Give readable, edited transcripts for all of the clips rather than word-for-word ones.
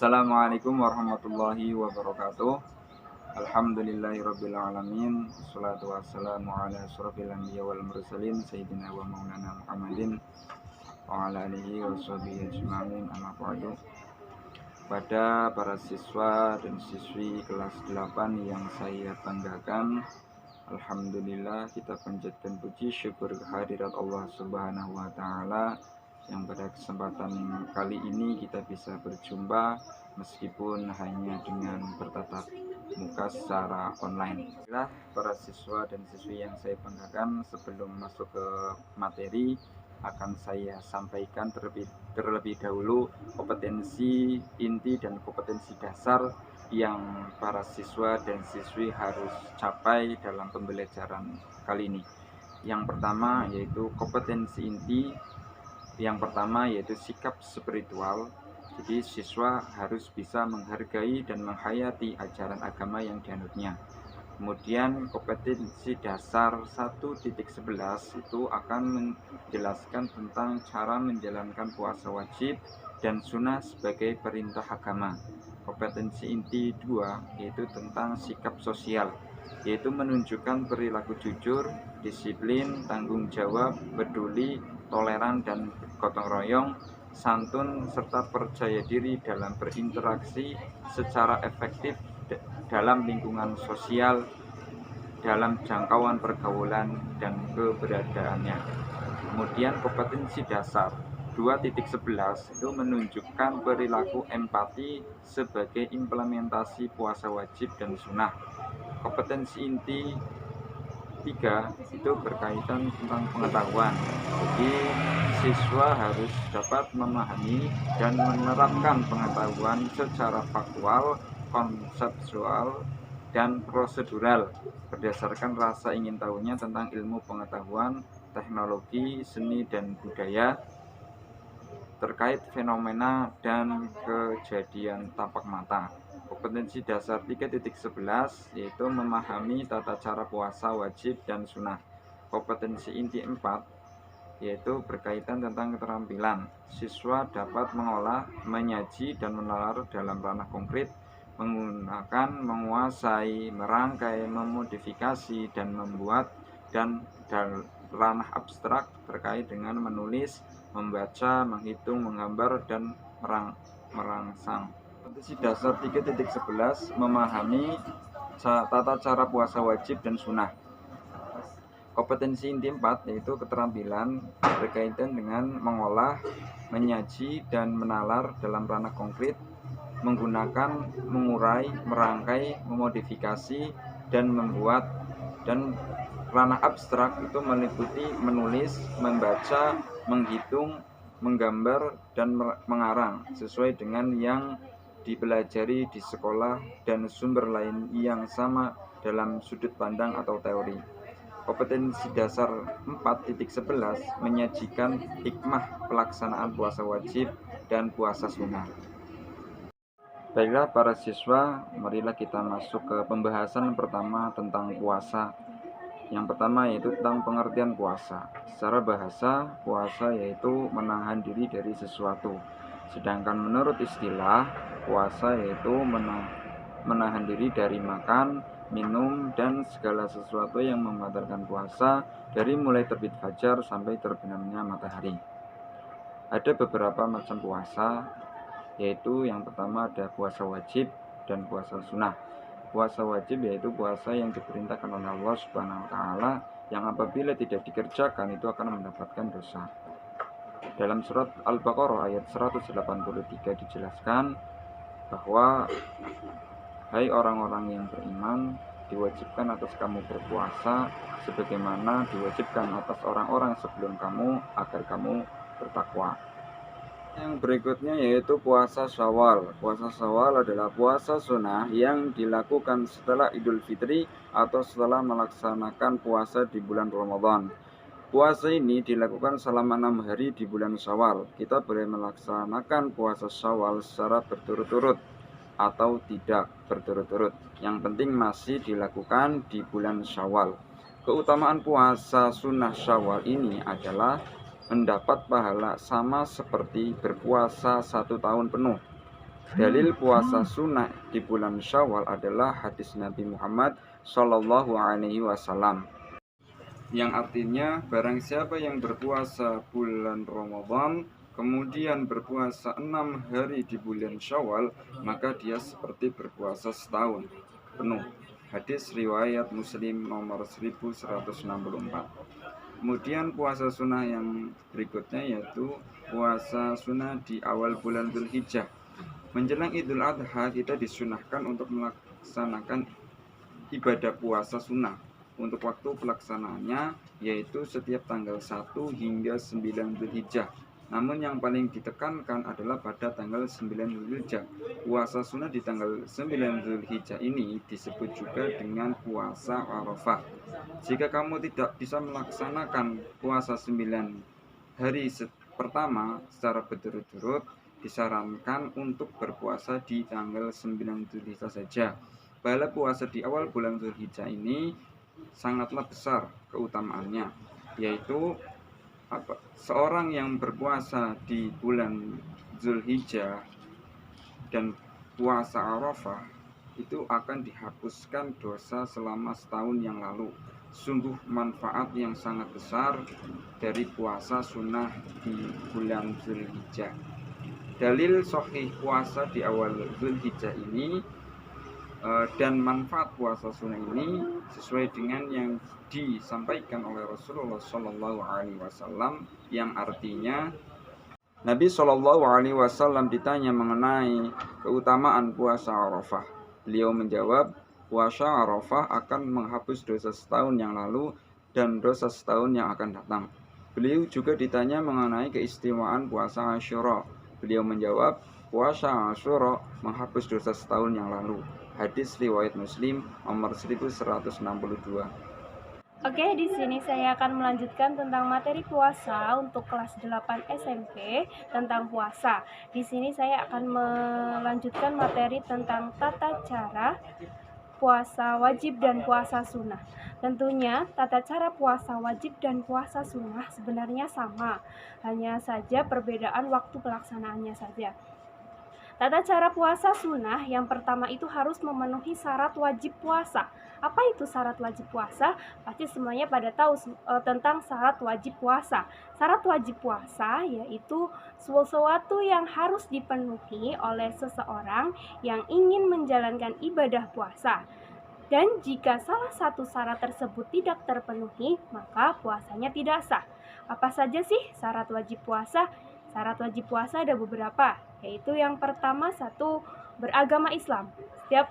Assalamualaikum warahmatullahi wabarakatuh. Alhamdulillahirabbil alamin. Wassalatu wassalamu ala asyrofil anbiya wal mursalin sayyidina wa maulana Muhammadin wa ala alihi washabihi ajmain. Amma ba'du. Pada para siswa dan siswi kelas 8 yang saya banggakan, alhamdulillah kita panjatkan puji syukur kehadirat Allah Subhanahu wa taala yang pada kesempatan kali ini kita bisa berjumpa meskipun hanya dengan bertatap muka secara online. Inilah para siswa dan siswi yang saya banggakan, sebelum masuk ke materi akan saya sampaikan terlebih dahulu kompetensi inti dan kompetensi dasar yang para siswa dan siswi harus capai dalam pembelajaran kali ini. Yang pertama yaitu kompetensi inti. Yang pertama yaitu sikap spiritual. Jadi siswa harus bisa menghargai dan menghayati ajaran agama yang dianutnya. Kemudian kompetensi dasar 1.11 itu akan menjelaskan tentang cara menjalankan puasa wajib dan sunnah sebagai perintah agama. Kompetensi inti 2 yaitu tentang sikap sosial, yaitu menunjukkan perilaku jujur, disiplin, tanggung jawab, peduli, toleran dan gotong royong, santun serta percaya diri dalam berinteraksi secara efektif dalam lingkungan sosial, dalam jangkauan pergaulan dan keberadaannya. Kemudian kompetensi dasar 2.11 itu menunjukkan perilaku empati sebagai implementasi puasa wajib dan sunnah. Kompetensi inti 3 itu berkaitan tentang pengetahuan. Jadi siswa harus dapat memahami dan menerapkan pengetahuan secara faktual, konseptual, dan prosedural berdasarkan rasa ingin tahunya tentang ilmu pengetahuan, teknologi, seni, dan budaya terkait fenomena dan kejadian tampak mata. Kompetensi dasar 3.11 yaitu memahami tata cara puasa wajib dan sunnah. Kompetensi inti 4 yaitu berkaitan tentang keterampilan. Siswa dapat mengolah, menyaji, dan menalar dalam ranah konkret, menggunakan, menguasai, merangkai, memodifikasi, dan membuat, dan ranah abstrak terkait dengan menulis, membaca, menghitung, menggambar, dan merangsang. Kompetensi dasar 3.11 memahami tata cara puasa wajib dan sunnah. Kompetensi inti 4 yaitu keterampilan berkaitan dengan mengolah, menyaji, dan menalar dalam ranah konkret, menggunakan, mengurai, merangkai, memodifikasi, dan membuat. Dan ranah abstrak itu meliputi menulis, membaca, menghitung, menggambar, dan mengarang sesuai dengan yang dipelajari di sekolah dan sumber lain yang sama dalam sudut pandang atau teori. Kompetensi dasar 4.11 menyajikan hikmah pelaksanaan puasa wajib dan puasa sunnah. Baiklah para siswa, marilah kita masuk ke pembahasan pertama tentang puasa. Yang pertama yaitu tentang pengertian puasa. Secara bahasa, puasa yaitu menahan diri dari sesuatu. Sedangkan menurut istilah, puasa yaitu menahan diri dari makan, minum, dan segala sesuatu yang membatalkan puasa dari mulai terbit fajar sampai terbenamnya matahari. Ada beberapa macam puasa, yaitu yang pertama ada puasa wajib dan puasa sunnah. Puasa wajib yaitu puasa yang diperintahkan oleh Allah Subhanahu wa taala, yang apabila tidak dikerjakan itu akan mendapatkan dosa. Dalam surat Al-Baqarah ayat 183 dijelaskan bahwa hai orang-orang yang beriman, diwajibkan atas kamu berpuasa sebagaimana diwajibkan atas orang-orang sebelum kamu agar kamu bertakwa. Yang berikutnya yaitu puasa Syawal. Puasa Syawal adalah puasa sunnah yang dilakukan setelah Idul Fitri atau setelah melaksanakan puasa di bulan Ramadan. Puasa ini dilakukan selama 6 hari di bulan Syawal. Kita boleh melaksanakan puasa Syawal secara berturut-turut atau tidak berturut-turut. Yang penting masih dilakukan di bulan Syawal. Keutamaan puasa sunnah Syawal ini adalah mendapat pahala sama seperti berpuasa 1 tahun penuh. Dalil puasa sunnah di bulan Syawal adalah hadis Nabi Muhammad Shallallahu Alaihi Wasallam yang artinya barang siapa yang berpuasa bulan Ramadan kemudian berpuasa 6 hari di bulan Syawal, maka dia seperti berpuasa setahun penuh. Hadis riwayat Muslim nomor 1164. Kemudian puasa sunnah yang berikutnya yaitu puasa sunnah di awal bulan Dzulhijjah. Menjelang Idul Adha kita disunahkan untuk melaksanakan ibadah puasa sunnah. Untuk waktu pelaksanaannya yaitu setiap tanggal 1 hingga 9 Dzulhijjah. Namun yang paling ditekankan adalah pada tanggal 9 Dzulhijjah. Puasa sunnah di tanggal 9 Dzulhijjah ini disebut juga dengan puasa Arafah. Jika kamu tidak bisa melaksanakan puasa 9 hari pertama secara berturut-turut, disarankan untuk berpuasa di tanggal 9 Dzulhijjah saja. Pahala puasa di awal bulan Dzulhijjah ini sangatlah besar keutamaannya, yaitu seorang yang berpuasa di bulan Dzulhijjah dan puasa Arafah itu akan dihapuskan dosa selama setahun yang lalu. Sungguh manfaat yang sangat besar dari puasa sunnah di bulan Dzulhijjah. Dalil sahih puasa di awal Dzulhijjah ini dan manfaat puasa sunnah ini sesuai dengan yang disampaikan oleh Rasulullah Shallallahu Alaihi Wasallam, yang artinya Nabi Shallallahu Alaihi Wasallam ditanya mengenai keutamaan puasa Arafah. Beliau menjawab, puasa Arafah akan menghapus dosa setahun yang lalu dan dosa setahun yang akan datang. Beliau juga ditanya mengenai keistimewaan puasa Asyura. Beliau menjawab, puasa Asyura menghapus dosa setahun yang lalu. Hadis riwayat Muslim nomor 1162. Oke, di sini saya akan melanjutkan tentang materi puasa untuk kelas 8 SMP tentang puasa. Di sini saya akan melanjutkan materi tentang tata cara puasa wajib dan puasa sunnah. Tentunya tata cara puasa wajib dan puasa sunnah sebenarnya sama, hanya saja perbedaan waktu pelaksanaannya saja. Tata cara puasa sunnah yang pertama itu harus memenuhi syarat wajib puasa. Apa itu syarat wajib puasa? Pasti semuanya pada tahu tentang syarat wajib puasa. Syarat wajib puasa yaitu sesuatu yang harus dipenuhi oleh seseorang yang ingin menjalankan ibadah puasa. Dan jika salah satu syarat tersebut tidak terpenuhi, maka puasanya tidak sah. Apa saja sih syarat wajib puasa? Syarat wajib puasa ada beberapa, yaitu yang pertama, satu, beragama Islam. Setiap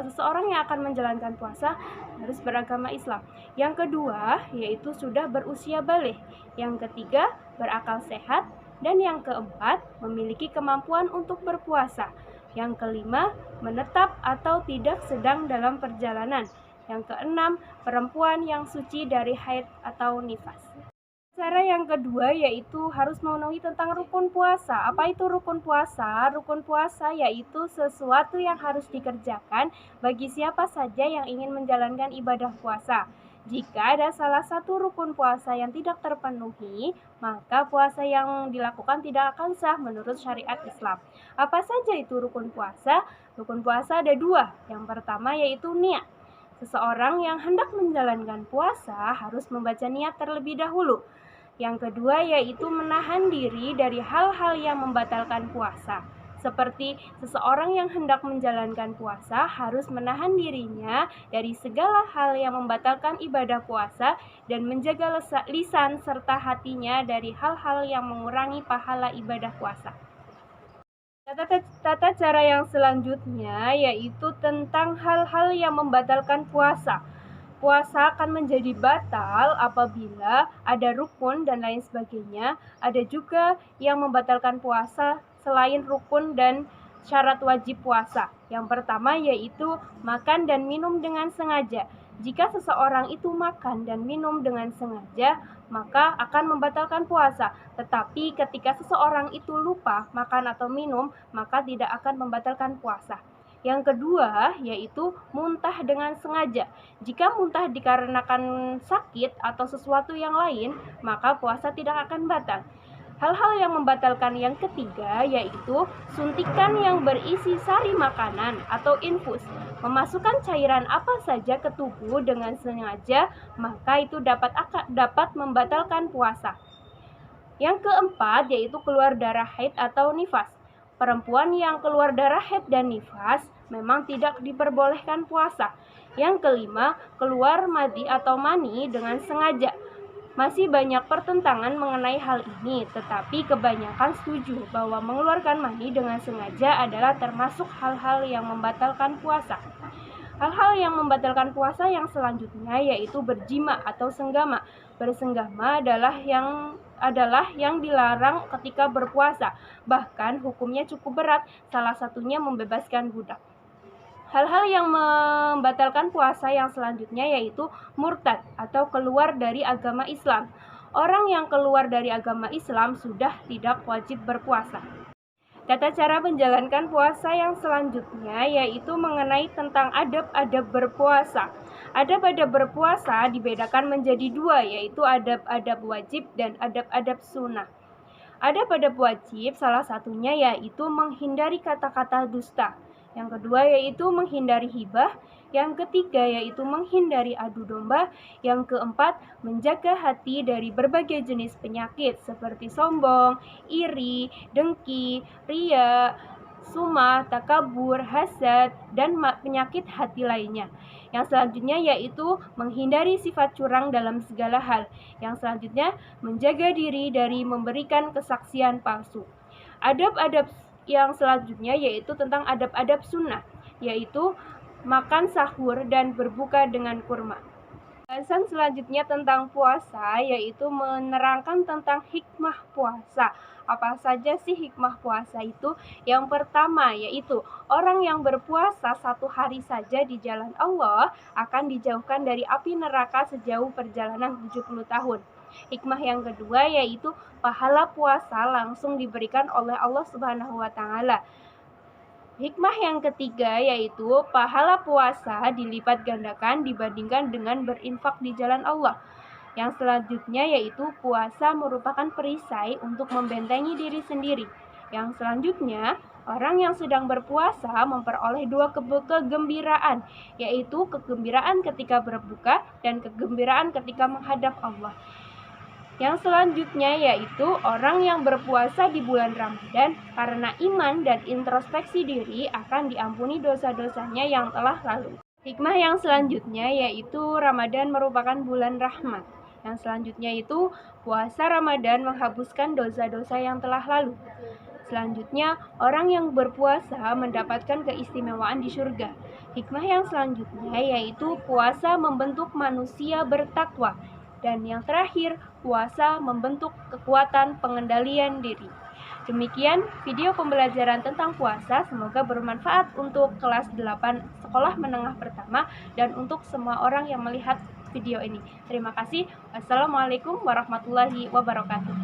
seseorang yang akan menjalankan puasa harus beragama Islam. Yang kedua, yaitu sudah berusia baligh. Yang ketiga, berakal sehat. Dan yang keempat, memiliki kemampuan untuk berpuasa. Yang kelima, menetap atau tidak sedang dalam perjalanan. Yang keenam, perempuan yang suci dari haid atau nifas. Cara yang kedua yaitu harus memenuhi tentang rukun puasa. Apa itu rukun puasa? Rukun puasa yaitu sesuatu yang harus dikerjakan bagi siapa saja yang ingin menjalankan ibadah puasa. Jika ada salah satu rukun puasa yang tidak terpenuhi, maka puasa yang dilakukan tidak akan sah menurut syariat Islam. Apa saja itu rukun puasa? Rukun puasa ada dua. Yang pertama yaitu niat. Seseorang yang hendak menjalankan puasa harus membaca niat terlebih dahulu. Yang kedua yaitu menahan diri dari hal-hal yang membatalkan puasa. Seperti seseorang yang hendak menjalankan puasa harus menahan dirinya dari segala hal yang membatalkan ibadah puasa dan menjaga lisan serta hatinya dari hal-hal yang mengurangi pahala ibadah puasa. Tata cara yang selanjutnya yaitu tentang hal-hal yang membatalkan puasa. Puasa akan menjadi batal apabila ada rukun dan lain sebagainya. Ada juga yang membatalkan puasa selain rukun dan syarat wajib puasa. Yang pertama yaitu makan dan minum dengan sengaja. Jika seseorang itu makan dan minum dengan sengaja, maka akan membatalkan puasa. Tetapi ketika seseorang itu lupa makan atau minum, maka tidak akan membatalkan puasa. Yang kedua yaitu muntah dengan sengaja. Jika muntah dikarenakan sakit atau sesuatu yang lain, maka puasa tidak akan batal. Hal-hal yang membatalkan yang ketiga yaitu suntikan yang berisi sari makanan atau infus. Memasukkan cairan apa saja ke tubuh dengan sengaja, maka itu dapat membatalkan puasa. Yang keempat yaitu keluar darah haid atau nifas. Perempuan yang keluar darah haid dan nifas memang tidak diperbolehkan puasa. Yang kelima, keluar madi atau mani dengan sengaja. Masih banyak pertentangan mengenai hal ini, tetapi kebanyakan setuju bahwa mengeluarkan mani dengan sengaja adalah termasuk hal-hal yang membatalkan puasa. Hal-hal yang membatalkan puasa yang selanjutnya yaitu berjima atau senggama. Bersenggama adalah yang dilarang ketika berpuasa. Bahkan hukumnya cukup berat, salah satunya membebaskan budak. Hal-hal yang membatalkan puasa yang selanjutnya yaitu murtad atau keluar dari agama Islam. Orang yang keluar dari agama Islam sudah tidak wajib berpuasa. Tata cara menjalankan puasa yang selanjutnya yaitu mengenai tentang adab-adab berpuasa. Adab-adab berpuasa dibedakan menjadi dua, yaitu adab-adab wajib dan adab-adab sunnah. Adab-adab wajib salah satunya yaitu menghindari kata-kata dusta. Yang kedua yaitu menghindari hibah. Yang ketiga yaitu menghindari adu domba. Yang keempat, menjaga hati dari berbagai jenis penyakit seperti sombong, iri, dengki, riya, sum'ah, takabur, hasad, dan penyakit hati lainnya. Yang selanjutnya yaitu menghindari sifat curang dalam segala hal. Yang selanjutnya, menjaga diri dari memberikan kesaksian palsu. Adab-adab yang selanjutnya yaitu tentang adab-adab sunnah, yaitu makan sahur dan berbuka dengan kurma. Bahasan selanjutnya tentang puasa yaitu menerangkan tentang hikmah puasa. Apa saja sih hikmah puasa itu? Yang pertama yaitu orang yang berpuasa 1 hari saja di jalan Allah akan dijauhkan dari api neraka sejauh perjalanan 70 tahun. Hikmah yang kedua yaitu pahala puasa langsung diberikan oleh Allah Subhanahu wa taala. Hikmah yang ketiga yaitu pahala puasa dilipat gandakan dibandingkan dengan berinfak di jalan Allah. Yang selanjutnya yaitu puasa merupakan perisai untuk membentengi diri sendiri. Yang selanjutnya, orang yang sedang berpuasa memperoleh 2 kegembiraan, yaitu kegembiraan ketika berbuka dan kegembiraan ketika menghadap Allah. Yang selanjutnya yaitu orang yang berpuasa di bulan Ramadan karena iman dan introspeksi diri akan diampuni dosa-dosanya yang telah lalu. Hikmah yang selanjutnya yaitu Ramadan merupakan bulan rahmat. Yang selanjutnya itu puasa Ramadan menghapuskan dosa-dosa yang telah lalu. Selanjutnya, orang yang berpuasa mendapatkan keistimewaan di surga. Hikmah yang selanjutnya yaitu puasa membentuk manusia bertakwa. Dan yang terakhir, puasa membentuk kekuatan pengendalian diri. Demikian video pembelajaran tentang puasa, semoga bermanfaat untuk kelas 8 sekolah menengah pertama dan untuk semua orang yang melihat video ini. Terima kasih. Wassalamualaikum warahmatullahi wabarakatuh.